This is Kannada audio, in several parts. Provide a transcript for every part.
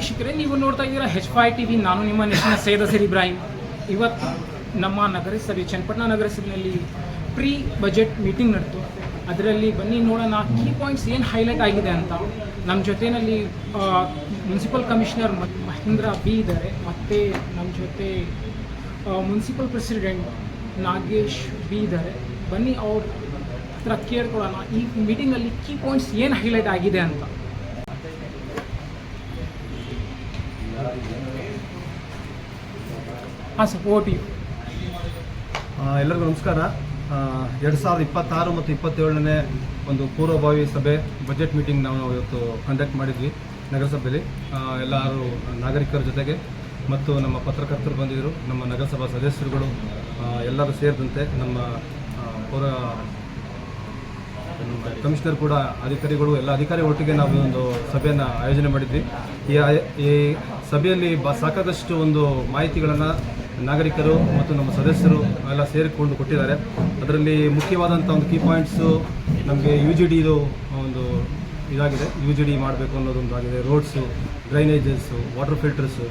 ವೀಕ್ಷಕರೇ, ನೀವು ನೋಡ್ತಾ ಇದ್ದೀರಾ H5 TV. ನಾನು ನಿಮ್ಮ ನೆಚ್ಚಿನ ಸೈಯದ್ ಅಜರ್ ಇಬ್ರಾಹಿಂ. ಇವತ್ತು ನಮ್ಮ ನಗರಸಭೆ ಚನ್ನಪಟ್ಟಣ ನಗರಸಭೆಯಲ್ಲಿ ಪ್ರೀ ಬಜೆಟ್ ಮೀಟಿಂಗ್ ನಡೆತು. ಅದರಲ್ಲಿ ಬನ್ನಿ ನೋಡೋಣ ಕೀ ಪಾಯಿಂಟ್ಸ್ ಏನು ಹೈಲೈಟ್ ಆಗಿದೆ ಅಂತ. ನಮ್ಮ ಜೊತೆಯಲ್ಲಿ ಮುನ್ಸಿಪಲ್ ಕಮಿಷನರ್ ಮಹೇಂದ್ರ ಬಿ ಇದ್ದಾರೆ, ಮತ್ತು ನಮ್ಮ ಜೊತೆ ಮುನ್ಸಿಪಲ್ ಪ್ರೆಸಿಡೆಂಟ್ ನಾಗೇಶ್ ಬಿ ಇದ್ದಾರೆ. ಬನ್ನಿ ಅವ್ರ ಹತ್ರ ಕೇಳ್ಕೊಳ್ಳೋಣ ಈ ಮೀಟಿಂಗಲ್ಲಿ ಕೀ ಪಾಯಿಂಟ್ಸ್ ಏನು ಹೈಲೈಟ್ ಆಗಿದೆ ಅಂತ. ಹಾಂ ಸರ್, ಓಟಿ. ಎಲ್ಲರಿಗೂ ನಮಸ್ಕಾರ. 2026 ಮತ್ತು 27ನೇ ಒಂದು ಪೂರ್ವಭಾವಿ ಸಭೆ ಬಜೆಟ್ ಮೀಟಿಂಗ್ ನಾವು ಇವತ್ತು ಕಂಡಕ್ಟ್ ಮಾಡಿದ್ವಿ ನಗರಸಭೆಯಲ್ಲಿ. ಎಲ್ಲರೂ ನಾಗರಿಕರ ಜೊತೆಗೆ ಮತ್ತು ನಮ್ಮ ಪತ್ರಕರ್ತರು ಬಂದಿದ್ದರು, ನಮ್ಮ ನಗರಸಭಾ ಸದಸ್ಯರುಗಳು ಎಲ್ಲರೂ ಸೇರಿದಂತೆ ನಮ್ಮ ಪೌರ ಕಮಿಷನರ್ ಕೂಡ ಅಧಿಕಾರಿಗಳು ಎಲ್ಲ ಅಧಿಕಾರಿ ಒಟ್ಟಿಗೆ ನಾವು ಒಂದು ಸಭೆಯನ್ನು ಆಯೋಜನೆ ಮಾಡಿದ್ವಿ. ಈ ಸಭೆಯಲ್ಲಿ ಸಾಕಾದಷ್ಟು ಒಂದು ಮಾಹಿತಿಗಳನ್ನು ನಾಗರಿಕರು ಮತ್ತು ನಮ್ಮ ಸದಸ್ಯರು ಎಲ್ಲ ಸೇರಿಕೊಂಡು ಕೊಟ್ಟಿದ್ದಾರೆ. ಅದರಲ್ಲಿ ಮುಖ್ಯವಾದಂಥ ಒಂದು ಕೀ ಪಾಯಿಂಟ್ಸು ನಮಗೆ UGDದು ಒಂದು ಇದಾಗಿದೆ. UGD ಮಾಡಬೇಕು ಅನ್ನೋದೊಂದು ಆಗಿದೆ. ರೋಡ್ಸು, ಡ್ರೈನೇಜಸ್ಸು, ವಾಟರ್ ಫಿಲ್ಟರ್ಸು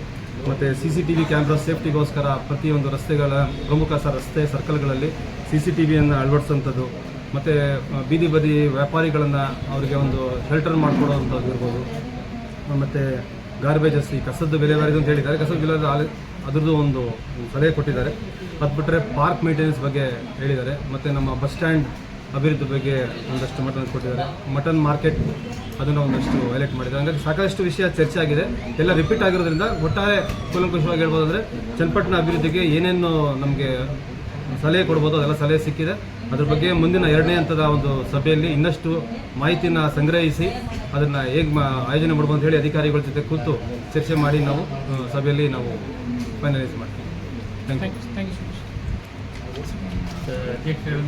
ಮತ್ತು CCTV ಕ್ಯಾಮ್ರಾ ಸೇಫ್ಟಿಗೋಸ್ಕರ ಪ್ರತಿಯೊಂದು ರಸ್ತೆಗಳ ಪ್ರಮುಖ ರಸ್ತೆ ಸರ್ಕಲ್ಗಳಲ್ಲಿ CCTVಯನ್ನು ಅಳವಡಿಸೋಂಥದ್ದು, ಮತ್ತು ಬೀದಿ ಬದಿ ವ್ಯಾಪಾರಿಗಳನ್ನು ಅವರಿಗೆ ಒಂದು ಶೆಲ್ಟರ್ ಮಾಡಿಕೊಡೋವಂಥದ್ದು ಇರ್ಬೋದು. ಮತ್ತು ಗಾರ್ಬೇಜಸ್, ಈ ಕಸದ ವಿಲೇವಾರಿ ಅಂತ ಹೇಳಿದ್ದಾರೆ, ಕಸದ ವಿಲೇವಾರಿ ಅದರದ್ದು ಒಂದು ಸಲಹೆ ಕೊಟ್ಟಿದ್ದಾರೆ. ಅದು ಬಿಟ್ಟರೆ ಪಾರ್ಕ್ ಮೇಂಟೆನೆನ್ಸ್ ಬಗ್ಗೆ ಹೇಳಿದ್ದಾರೆ, ಮತ್ತು ನಮ್ಮ ಬಸ್ ಸ್ಟ್ಯಾಂಡ್ ಅಭಿವೃದ್ಧಿ ಬಗ್ಗೆ ಒಂದಷ್ಟು ಕೊಟ್ಟಿದ್ದಾರೆ. ಮಟನ್ ಮಾರ್ಕೆಟ್ ಅದನ್ನು ಒಂದಷ್ಟು ಹೈಲೈಟ್ ಮಾಡಿದ್ದಾರೆ. ಹಾಗಾಗಿ ಸಾಕಷ್ಟು ವಿಷಯ ಚರ್ಚೆ ಆಗಿದೆ, ಎಲ್ಲ ರಿಪೀಟ್ ಆಗಿರೋದ್ರಿಂದ ಒಟ್ಟಾರೆ ಕೂಲಂಕುಷವಾಗಿ ಹೇಳ್ಬೋದು ಅಂದರೆ ಚನ್ನಪಟ್ಟಣ ಅಭಿವೃದ್ಧಿಗೆ ಏನೇನು ನಮಗೆ ಸಲಹೆ ಕೊಡ್ಬೋದು ಅದೆಲ್ಲ ಸಲಹೆ ಸಿಕ್ಕಿದೆ. ಅದ್ರ ಬಗ್ಗೆ ಮುಂದಿನ 2ನೇ ಹಂತದ ಒಂದು ಸಭೆಯಲ್ಲಿ ಇನ್ನಷ್ಟು ಮಾಹಿತಿನ ಸಂಗ್ರಹಿಸಿ ಅದನ್ನು ಹೇಗೆ ಆಯೋಜನೆ ಮಾಡ್ಬೋದು ಅಂತ ಹೇಳಿ ಅಧಿಕಾರಿಗಳ ಜೊತೆ ಕೂತು ಚರ್ಚೆ ಮಾಡಿ ನಾವು ಸಭೆಯಲ್ಲಿ ನಾವು ಫೈನಲೈಸ್ ಮಾಡ್ತೀವಿ. Thank you.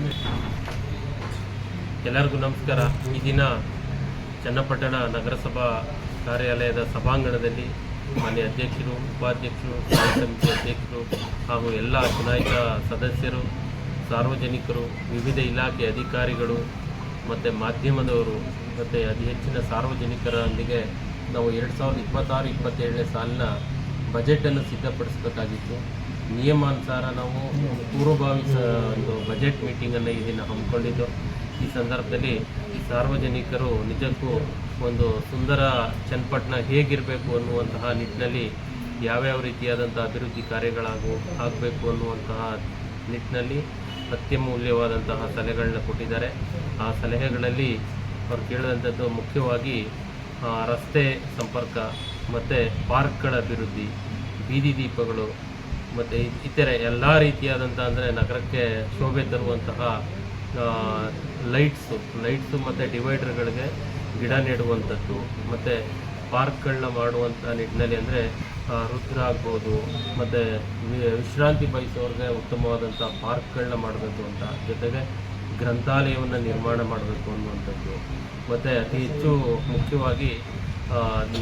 ಎಲ್ಲರಿಗೂ ನಮಸ್ಕಾರ. ಈ ದಿನ ಚನ್ನಪಟ್ಟಣ ನಗರಸಭಾ ಕಾರ್ಯಾಲಯದ ಸಭಾಂಗಣದಲ್ಲಿ ಮಾನ್ಯ ಅಧ್ಯಕ್ಷರು, ಉಪಾಧ್ಯಕ್ಷರು, ಸ್ಥಾಯಿ ಸಮಿತಿ ಅಧ್ಯಕ್ಷರು ಹಾಗೂ ಎಲ್ಲ ಚುನಾಯಿತ ಸದಸ್ಯರು, ಸಾರ್ವಜನಿಕರು, ವಿವಿಧ ಇಲಾಖೆ ಅಧಿಕಾರಿಗಳು ಮತ್ತು ಮಾಧ್ಯಮದವರು ಮತ್ತು ಅತಿ ಹೆಚ್ಚಿನ ಸಾರ್ವಜನಿಕರೊಂದಿಗೆ ನಾವು 2026-27ನೇ ಸಾಲಿನ ಬಜೆಟನ್ನು ಸಿದ್ಧಪಡಿಸಬೇಕಾಗಿತ್ತು. ನಿಯಮಾನುಸಾರ ನಾವು ಪೂರ್ವಭಾವಿ ಒಂದು ಬಜೆಟ್ ಮೀಟಿಂಗನ್ನು ಈ ದಿನ ಹಮ್ಮಿಕೊಂಡಿದ್ದು. ಈ ಸಂದರ್ಭದಲ್ಲಿ ಈ ಸಾರ್ವಜನಿಕರು ನಿಜಕ್ಕೂ ಒಂದು ಸುಂದರ ಚನ್ನಪಟ್ಟಣ ಹೇಗಿರಬೇಕು ಅನ್ನುವಂತಹ ನಿಟ್ಟಿನಲ್ಲಿ ಯಾವ್ಯಾವ ರೀತಿಯಾದಂಥ ಅಭಿವೃದ್ಧಿ ಆಗಬೇಕು ಅನ್ನುವಂತಹ ನಿಟ್ಟಿನಲ್ಲಿ ಅತ್ಯಮೂಲ್ಯವಾದಂತಹ ಸಲಹೆಗಳನ್ನ ಕೊಟ್ಟಿದ್ದಾರೆ. ಆ ಸಲಹೆಗಳಲ್ಲಿ ಅವ್ರು ಕೇಳಿದಂಥದ್ದು ಮುಖ್ಯವಾಗಿ ರಸ್ತೆ ಸಂಪರ್ಕ ಮತ್ತು ಪಾರ್ಕ್ಗಳ ಅಭಿವೃದ್ಧಿ, ಬೀದಿ ದೀಪಗಳು ಮತ್ತು ಇತರೆ ಎಲ್ಲ ರೀತಿಯಾದಂಥ ಅಂದರೆ ನಗರಕ್ಕೆ ಶೋಭೆ ತರುವಂತಹ ಲೈಟ್ಸು ಮತ್ತು ಡಿವೈಡರ್ಗಳಿಗೆ ಗಿಡ ನೆಡುವಂಥದ್ದು, ಮತ್ತು ಪಾರ್ಕ್ಗಳನ್ನ ಮಾಡುವಂಥ ನಿಟ್ಟಿನಲ್ಲಿ ಅಂದರೆ ರುದ್ರ ಆಗ್ಬೋದು, ಮತ್ತು ವಿಶ್ರಾಂತಿ ಬಯಸೋರಿಗೆ ಉತ್ತಮವಾದಂಥ ಪಾರ್ಕ್ಗಳನ್ನ ಮಾಡಬೇಕು ಅಂತ, ಜೊತೆಗೆ ಗ್ರಂಥಾಲಯವನ್ನು ನಿರ್ಮಾಣ ಮಾಡಬೇಕು ಅನ್ನುವಂಥದ್ದು, ಮತ್ತು ಅತಿ ಹೆಚ್ಚು ಮುಖ್ಯವಾಗಿ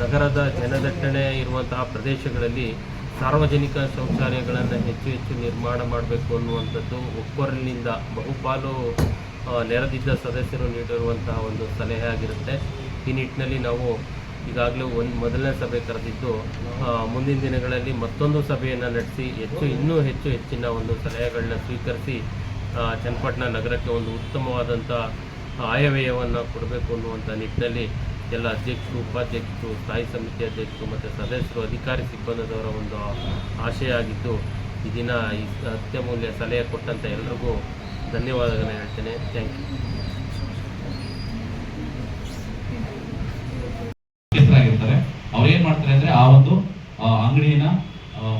ನಗರದ ಜನದಟ್ಟಣೆ ಇರುವಂತಹ ಪ್ರದೇಶಗಳಲ್ಲಿ ಸಾರ್ವಜನಿಕ ಶೌಚಾಲಯಗಳನ್ನು ಹೆಚ್ಚು ನಿರ್ಮಾಣ ಮಾಡಬೇಕು ಅನ್ನುವಂಥದ್ದು ಒಕ್ಕೊರಲಿನಿಂದ ಬಹುಪಾಲು ನೆರೆದಿದ್ದ ಸದಸ್ಯರು ನೀಡಿರುವಂತಹ ಒಂದು ಸಲಹೆ ಆಗಿರುತ್ತೆ. ಈ ನಿಟ್ಟಿನಲ್ಲಿ ನಾವು ಈಗಾಗಲೇ ಮೊದಲನೇ ಸಭೆ ಕರೆದಿದ್ದು, ಮುಂದಿನ ದಿನಗಳಲ್ಲಿ ಮತ್ತೊಂದು ಸಭೆಯನ್ನು ನಡೆಸಿ ಇನ್ನೂ ಹೆಚ್ಚಿನ ಒಂದು ಸಲಹೆಗಳನ್ನ ಸ್ವೀಕರಿಸಿ ಚನ್ನಪಟ್ಟಣ ನಗರಕ್ಕೆ ಒಂದು ಉತ್ತಮವಾದಂಥ ಆಯವ್ಯಯವನ್ನು ಕೊಡಬೇಕು ಅನ್ನುವಂಥ ನಿಟ್ಟಿನಲ್ಲಿ ಎಲ್ಲ ಅಧ್ಯಕ್ಷರು, ಉಪಾಧ್ಯಕ್ಷರು, ಸ್ಥಾಯಿ ಸಮಿತಿ ಅಧ್ಯಕ್ಷರು ಮತ್ತು ಸದಸ್ಯರು, ಅಧಿಕಾರಿ ಸಿಬ್ಬಂದಿಯವರ ಒಂದು ಆಶಯ ಆಗಿದ್ದು, ಈ ದಿನ ಈ ಅತ್ಯಮೂಲ್ಯ ಸಲಹೆ ಕೊಟ್ಟಂಥ ಎಲ್ರಿಗೂ ಧನ್ಯವಾದಗಳನ್ನು ಹೇಳ್ತೇನೆ. Thank you. ಆಗಿರ್ತಾರೆ ಅವ್ರು ಏನ್ ಮಾಡ್ತಾರೆ ಅಂದ್ರೆ ಆ ಒಂದು ಅಂಗಡಿನ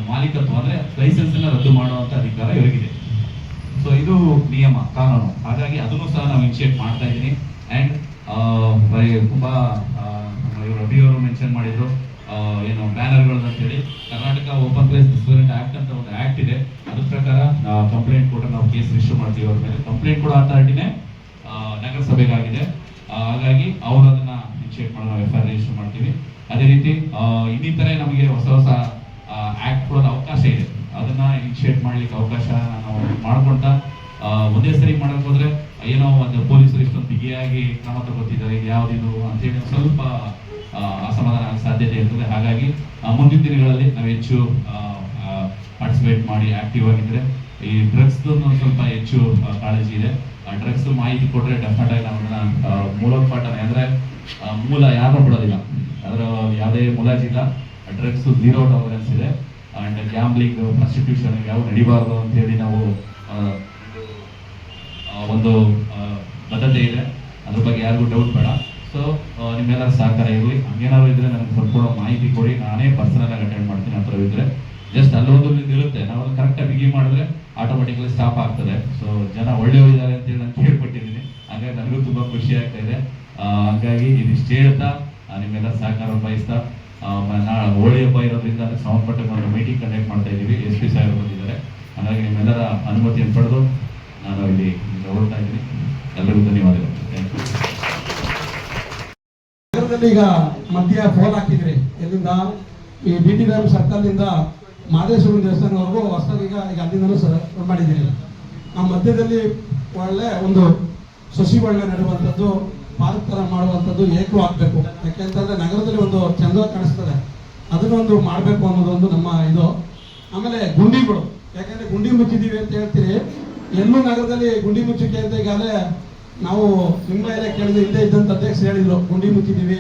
ಮಾಲೀಕತ್ವ ಅಂದ್ರೆ ಲೈಸೆನ್ಸ್ ಅನ್ನ ರದ್ದು ಮಾಡುವಂತ ಅಧಿಕಾರ ಇವರಿಗಿದೆ. ಸೊ ಇದು ನಿಯಮ, ಕಾನೂನು. ಹಾಗಾಗಿ ಅದನ್ನು ಸಹ ನಾವು ಇನಿಷಿಯೇಟ್ ಮಾಡ್ತಾ ಇದ್ದೀನಿ. ಅಂಡ್ ತುಂಬಾ ರವಿ ಅವರು ಮೆನ್ಷನ್ ಮಾಡಿದ್ರು ಏನು ಬ್ಯಾನರ್ಗಳು ಅಂತ ಹೇಳಿ. Karnataka open place restaurant act ಅಂತ ಒಂದು ಆಕ್ಟ್ ಇದೆ. ಅದ್ರ ಪ್ರಕಾರ ಕಂಪ್ಲೇಂಟ್ ಕೂಡ ನಾವು ಕೇಸ್ ರಿಜಿಸ್ಟರ್ ಮಾಡ್ತೀವಿ ಅವ್ರ ಮೇಲೆ. ಕಂಪ್ಲೇಂಟ್ ಕೂಡ ಅಥಾರಿಟಿನೇ ನಗರಸಭೆಗಾಗಿದೆ. ಹಾಗಾಗಿ ಅವರು ಅದನ್ನ ಇನಿಷಿಯೇಟ್ ಮಾಡಿ ನಾವು FIR ರಿಜಿಸ್ಟರ್ ಮಾಡ್ತೀವಿ. ಅದೇ ರೀತಿ ಇನ್ನಿತರೆ ನಮಗೆ ಹೊಸ ಆಕ್ಟ್ ಕೊಡೋದು ಅವಕಾಶ ಇದೆ. ಅದನ್ನ ಇನಿಷಿಯೇಟ್ ಮಾಡ್ಲಿಕ್ಕೆ ಅವಕಾಶ ನಾವು ಮಾಡ್ಕೊಂತ ಒಂದೇ ಸರಿ ಮಾಡಕ್ ಹೋದ್ರೆ ಏನೋ ಒಂದು ಪೊಲೀಸರು ಇಷ್ಟೊಂದು ಬಿಗಿಯಾಗಿ ಕ್ರಮ ತಗೋತಿದ್ದಾರೆ, ಇದು ಯಾವ್ದಿದು ಅಂತೇಳಿ ಸ್ವಲ್ಪ ಅಸಮಾಧಾನ ಆಗೋ ಸಾಧ್ಯತೆ ಇರ್ತದೆ. ಹಾಗಾಗಿ ಮುಂದಿನ ದಿನಗಳಲ್ಲಿ ನಾವು ಹೆಚ್ಚು ಪಾರ್ಟಿಸಿಪೇಟ್ ಮಾಡಿ ಆಕ್ಟಿವ್ ಆಗಿದ್ರೆ ಈ ಡ್ರಗ್ಸ್ ಸ್ವಲ್ಪ ಹೆಚ್ಚು ಕಾಳಜಿ ಇದೆ. ಡ್ರಗ್ಸ್ ಮಾಹಿತಿ ಕೊಟ್ಟರೆ ಡೆಫಿನೆಟ್ ಆಗಿ ನಾವು ಮೂಲೋತ್ಪಾಟನೆ ಅಂದರೆ ಮೂಲ ಯಾರು ಬಿಡೋದಿಲ್ಲ, ಅದರ ಯಾವುದೇ ಮುಲಾಜಿಲ್ಲ. ಡ್ರಗ್ಸ್ 0 ಟಾಲರೆನ್ಸ್ ಇದೆ. ಆ್ಯಂಡ್ ಗ್ಯಾಂಬ್ಲಿಂಗ್, ಪ್ರಾಸ್ಟಿಟ್ಯೂಷನ್ ಯಾವ ನಡಿಬಾರ್ದು ಅಂತೇಳಿ ನಾವು ಒಂದು ಬದ್ಧತೆ ಇದೆ. ಅದ್ರ ಬಗ್ಗೆ ಯಾರಿಗೂ ಡೌಟ್ ಬೇಡ. ಸೊ ನಿಮ್ಮೆಲ್ಲರ ಸಹಕಾರ ಇರಲಿ. ಹಂಗೇನಾದ್ರು ಇದ್ರೆ ನನಗೆ ಸ್ವಲ್ಪ ಮಾಹಿತಿ ಕೊಡಿ, ನಾನೇ ಪರ್ಸನಲ್ ಆಗಿ ಅಟೆಂಡ್ ಮಾಡ್ತೀನಿ. ಆ ಥರ ಇದ್ರೆ ಜಸ್ಟ್ ಅಲ್ಲೊಂದು ಇರುತ್ತೆ, ನಾವು ಕರೆಕ್ಟಾಗಿ ಬಿಗಿ ಮಾಡಿದ್ರೆ ಆಟೋಮೆಟಿಕ್ಲಿ ಸ್ಟಾಪ್ ಆಗ್ತದೆ. ಸೊ ಜನ ಒಳ್ಳೆಯವರಿದ್ದಾರೆ ಅಂತೇಳಿ ನಾನು ಕೇಳ್ಪಟ್ಟಿದ್ದೀನಿ. ಹಾಗಾಗಿ ನನಗೂ ತುಂಬ ಖುಷಿ ಆಗ್ತಾ ಇದೆ. ಹಾಗಾಗಿ ಇದಿಷ್ಟು ಹೇಳ್ತಾ ನಿಮ್ಮೆಲ್ಲ ಸಹಕಾರ ಬಯಸ್ತಾ ಹೋಳಿ ಹಬ್ಬ ಇರೋದ್ರಿಂದ ಅದಕ್ಕೆ ಸಂಬಂಧಪಟ್ಟ ಒಂದು ಮೀಟಿಂಗ್ ಕಂಡಕ್ಟ್ ಮಾಡ್ತಾ ಇದ್ದೀವಿ. SP ಸಾಹೇಬರು ಬಂದಿದ್ದಾರೆ. ಹಾಗಾಗಿ ನಿಮ್ಮೆಲ್ಲರ ಅನುಮತಿಯನ್ನು ಪಡೆದು ನಾನು ಇಲ್ಲಿ ಹೊರಡ್ತಾ ಇದ್ದೀನಿ. ಎಲ್ಲರಿಗೂ ಧನ್ಯವಾದಗಳು. Thank you. ನಗರದಲ್ಲಿ ಈಗ ಮಧ್ಯ ಫೋನ್ ಹಾಕಿದ್ರಿ, ಎಲ್ಲಿಂದ ಈ BT ಡ್ಯಾಮ್ ಸರ್ಕಲ್ನಿಂದ ಮಾದೇಶ್ವರ ದೇವಸ್ಥಾನವರೆಗೂ ಹೊಸದಾಗಿ ಈಗ ಅಲ್ಲಿಂದಲೂ ಮಾಡಿದ್ದೀರಿ. ಆ ಮಧ್ಯದಲ್ಲಿ ಒಳ್ಳೆ ಒಂದು ಸಸಿ ಒಳ್ಳೆ ನೆಡುವಂಥದ್ದು, ಪಾರ್ಕ್ ಥರ ಮಾಡುವಂಥದ್ದು ಏಕೂ ಆಗಬೇಕು. ಯಾಕೆಂತಂದರೆ ನಗರದಲ್ಲಿ ಒಂದು ಚಂದ ಕಾಣಿಸ್ತದೆ, ಅದನ್ನೊಂದು ಮಾಡಬೇಕು ಅನ್ನೋದೊಂದು ನಮ್ಮ ಇದು. ಆಮೇಲೆ ಗುಂಡಿಗಳು, ಯಾಕೆಂದರೆ ಗುಂಡಿ ಮುಚ್ಚಿದ್ದೀವಿ ಅಂತ ಹೇಳ್ತೀರಿ, ಎಲ್ಲೂ ನಗರದಲ್ಲಿ ಗುಂಡಿ ಮುಚ್ಚಿಕೆ ಅಂತ ಈಗಾಗಲೇ ನಾವು ನಿಮ್ಮ ಮೇಲೆ ಕೇಳಿದ್ರೆ ಹಿಂದೆ ಇದ್ದಂಥ ಅಧ್ಯಕ್ಷರು ಹೇಳಿದರು, ಗುಂಡಿ ಮುಚ್ಚಿದ್ದೀವಿ,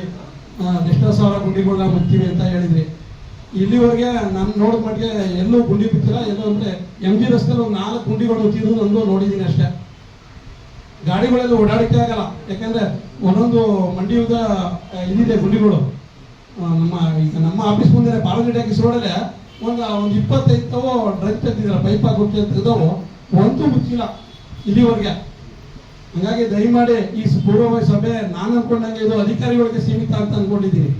ಎಷ್ಟೋ ಸಾವಿರ ಗುಂಡಿಗಳನ್ನ ಮುಚ್ತೀವಿ ಅಂತ ಹೇಳಿದ್ರಿ. ಇಲ್ಲಿವರೆಗೆ ನಾನು ನೋಡಿದ ಮಟ್ಟಿಗೆ ಎಲ್ಲೂ ಗುಂಡಿ ಮುಚ್ಚಿಲ್ಲ. ಎಲ್ಲೋ ಅಂದರೆ MG ರಸ್ತೆಯಲ್ಲಿ ಒಂದು 4 ಗುಂಡಿಗಳು ಮುಚ್ಚಿದ್ರು ಒಂದು ನೋಡಿದ್ದೀನಿ ಅಷ್ಟೇ. ಗಾಡಿಗಳೆಲ್ಲ ಓಡಾಡಿಕೆ ಆಗಲ್ಲ, ಯಾಕೆಂದರೆ ಒಂದೊಂದು ಮಂಡಿಯುದ ಇದಿದೆ ಗುಂಡಿಗಳು. ನಮ್ಮ ಆಫೀಸ್ ಮುಂದೆ ಪಾರ್ವತಿ ರೋಡಲ್ಲೇ ಒಂದು 25 ಡ್ರಗ್ ತೆಗೆದಿದ್ದಾರೆ, ಪೈಪ್ ಹಾಕಿ ತೆಗೆದವು, ಒಂದು ಮುಚ್ಚಿಲ್ಲ ಇಲ್ಲಿವರೆಗೆ. ಹಾಗಾಗಿ ದಯಮಾಡಿ ಈ ಪೂರ್ವಭಾವಿ ಸಭೆ ನಾನು ಅನ್ಕೊಂಡಂಗೆ ಇದು ಅಧಿಕಾರಿಗಳಿಗೆ ಸೀಮಿತ ಅಂತ ಅನ್ಕೊಂಡಿದ್ದೀನಿ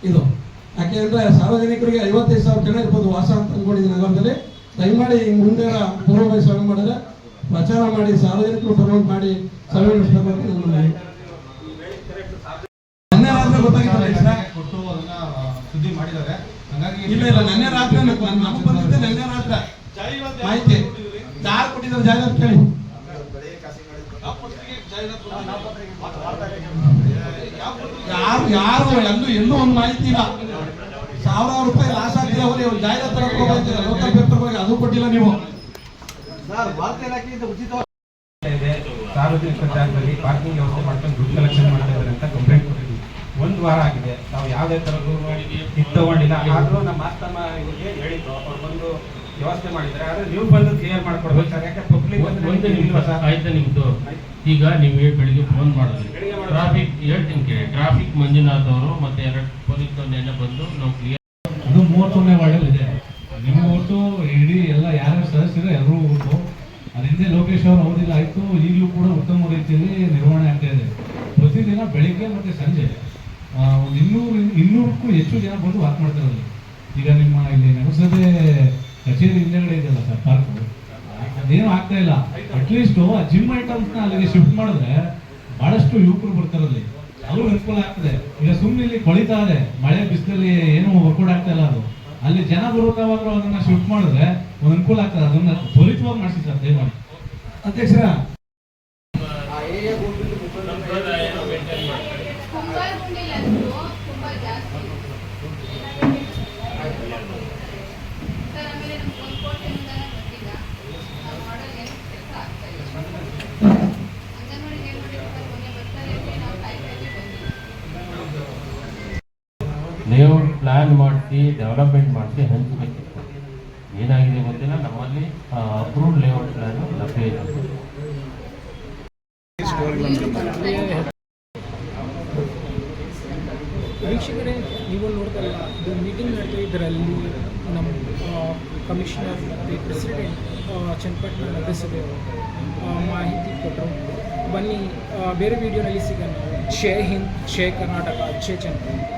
ಇದು. ಯಾಕೆಂದ್ರೆ ಸಾರ್ವಜನಿಕರಿಗೆ 55,000 ಜನ ಇರ್ಬೋದು ವಾಸ ಅಂತ ಅನ್ಕೊಂಡಿದ್ದೀನಿ ನಗರದಲ್ಲಿ. ದಯಮಾಡಿ ಮುಂದೆ ಪೂರ್ವಭಾವಿ ಸಭೆ ಮಾಡಿದ್ರೆ ಪ್ರಚಾರ ಮಾಡಿ ಸಾರ್ವಜನಿಕರು ಪ್ರಮೋಟ್ ಮಾಡಿ ಸಭೆ ನಡೆಸಬೇಕು ಅಂತ ನನ್ನ ನಿನ್ನೆ ರಾತ್ರಿ ಗೊತ್ತಾಗಿಲ್ಲ, ಕೊಟ್ಟು ಅದನ್ನ ಸುದ್ದಿ ಮಾಡಿದ್ದಾರೆ. ಹಾಗಾಗಿ ಇಲ್ಲ ನಿನ್ನೆ ರಾತ್ರಿ ನಮಗೆ ಬಂದಿದ್ದೆ. ನಿನ್ನೆ ರಾತ್ರಿ ಮಾಹಿತಿ ಯಾರು ಕೊಟ್ಟಿದ್ದಾರೆ ಜಾಹೀರಾತು ಕೇಳಿ. ಯಾರು ಎಲ್ಲೂ ಒಂದು ಮಾಹಿತಿ ಇಲ್ಲ. 1,000 ರೂಪಾಯಿ ಲಾಸ್ ಆಗ್ತಿಲ್ಲ. ಅವ್ರು ಜಾಹೀರಾತು ತರಕ್ಕೆ ಹೋಗ್ತೀರಾ ಲೋಕಲ್ ಪೇಪರ್ ಬಗ್ಗೆ, ಅದು ಕೊಟ್ಟಿಲ್ಲ ನೀವು. ಸಾರ್ವಜನಿಕ ಜಾಗದಲ್ಲಿ ಪಾರ್ಕಿಂಗ್ ವ್ಯವಸ್ಥೆ ಮಾಡ್ಕೊಂಡು ದುಡ್ಡು ಕಲೆಕ್ಷನ್ ಮಾಡ್ತಾ ಇದ್ದಾರೆ ಅಂತ ಕಂಪ್ಲೇಂಟ್ ಕೊಟ್ಟಿದ್ವಿ. 1 ವಾರ ಆಗಿದೆ, ನಾವು ಯಾವುದೇ ಥರದ್ದು ಇದು ತಗೊಂಡಿಲ್ಲ. ಆದರೂ ನಮ್ಮ ಮಾಸ್ತಮ್ಮ ಇವರಿಗೆ ಹೇಳಿದ್ದು, ಅವ್ರು ಬಂದು ವ್ಯವಸ್ಥೆ ಮಾಡಿದ್ದಾರೆ. ಆದರೆ ನೀವು ಬಂದು ಕ್ಲಿಯರ್ ಮಾಡ್ಕೊಡ್ಬೇಕು ಸರ್, ಯಾಕೆ ಪಬ್ಲಿಕ್ ಆಯ್ತಾ ನಿಮ್ದು. ಈಗ ನೀವು ಬೆಳಿಗ್ಗೆ ಫೋನ್ ಮಾಡಿದ್ರಿ, ಟ್ರಾಫಿಕ್ ಹೇಳ್ತೀನಿ ಕೇಳಿ, ಟ್ರಾಫಿಕ್ ಮಂಜುನಾಥ್ ಅವರು ಮತ್ತೆ 2 ಪೊಲೀಸ್ ನೆನ್ನೆ ಬಂದು ನಾವು ಕ್ಲಿಯರ್. ಅದು 31ನೇ ವಾರ್ಡಲ್ಲಿದೆ. ನಿಮ್ಮ ಓಟು ಇಡೀ ಎಲ್ಲ ಯಾರ್ಯಾರು ಸದಸ್ಯರು ಎಲ್ಲರೂ ಓಟು. ಅದರಿಂದ ಲೋಕೇಶ್ ಅವರು ಅವಧಿಲ್ಲ ಆಯಿತು, ಈಗಲೂ ಕೂಡ ಉತ್ತಮ ರೀತಿಯಲ್ಲಿ ನಿರ್ವಹಣೆ ಆಗ್ತಾ ಇದೆ. ಪ್ರತಿದಿನ ಬೆಳಿಗ್ಗೆ ಮತ್ತು ಸಂಜೆ ಒಂದು 200ಕ್ಕೂ ಹೆಚ್ಚು ಜನ ಬಂದು ವಾಕ್ ಮಾಡ್ತಾರಲ್ಲಿ. ಈಗ ನಿಮ್ಮ ಇಲ್ಲಿ ನಗರಸಭೆ ಕಚೇರಿ ಹಿಂದೆಗಡೆ ಇದೆಯಲ್ಲ ಸರ್ ಪಾರ್ಕು, ಅದೇನು ಆಗ್ತಾ ಇಲ್ಲ. ಅಟ್ಲೀಸ್ಟು ಆ ಜಿಮ್ ಐಟಮ್ಸ್ನ ಅಲ್ಲಿಗೆ ಶಿಫ್ಟ್ ಮಾಡಿದ್ರೆ ಭಾಳಷ್ಟು ಯುವಕರು ಬರ್ತಾರಲ್ಲಿ, ಅವರು ಅನುಕೂಲ ಆಗ್ತದೆ. ಈಗ ಸುಮ್ಮನೆ ಇಲ್ಲಿ ಕೊಳಿತಾ ಇದೆ, ಮಳೆ ಬಿಸಿಲಲ್ಲಿ ಏನು ವರ್ಕೌಟ್ ಆಗ್ತಾ ಇಲ್ಲ. ಅದು ಅಲ್ಲಿ ಜನ ಬರುವಾಗಾದ್ರೂ ಅದನ್ನ ಶಿಫ್ಟ್ ಮಾಡಿದ್ರೆ ಒಂದು ಅನುಕೂಲ ಆಗ್ತದೆ. ಅದನ್ನ ತ್ವರಿತವಾಗಿ ಮಾಡಿಸಿ ಸರ್ ದಯಮಾಡಿ. ಅಧ್ಯಕ್ಷರ ಲೇಔಟ್ ಪ್ಲಾನ್ ಮಾಡಿಸಿ ಡೆವಲಪ್ಮೆಂಟ್ ಮಾಡಿಸಿ ಹಂಚಬೇಕಿತ್ತು. ಏನಾಗಿದೆ ಗೊತ್ತಿಲ್ಲ, ನಮ್ಮಲ್ಲಿ ಅಪ್ರೂವ್ಡ್ ಲೇಔಟ್ ಪ್ಲಾನ್ ಲಭ್ಯ ಇದೆ. ವೀಕ್ಷಕರೇ, ನೀವು ನೋಡ್ತಾರಲ್ಲ, ಇದು ಮೀಟಿಂಗ್ ನಡೆದು ಇದರಲ್ಲಿ ನಮ್ಮ ಕಮಿಷನರ್ ಮತ್ತು ಪ್ರೆಸಿಡೆಂಟ್ ಚನ್ನಪಟ್ಟಣ ನಗರಸಭೆಯವರು ಮಾಹಿತಿ ಕೊಟ್ಟರು. ಬನ್ನಿ ಬೇರೆ ವಿಡಿಯೋನಲ್ಲಿ ಸಿಗೋಣ. ಜೈ ಹಿಂದ್, ಜೈ ಕರ್ನಾಟಕ, ಜೈ ಚನ್ನಪಟ್ಟಣ.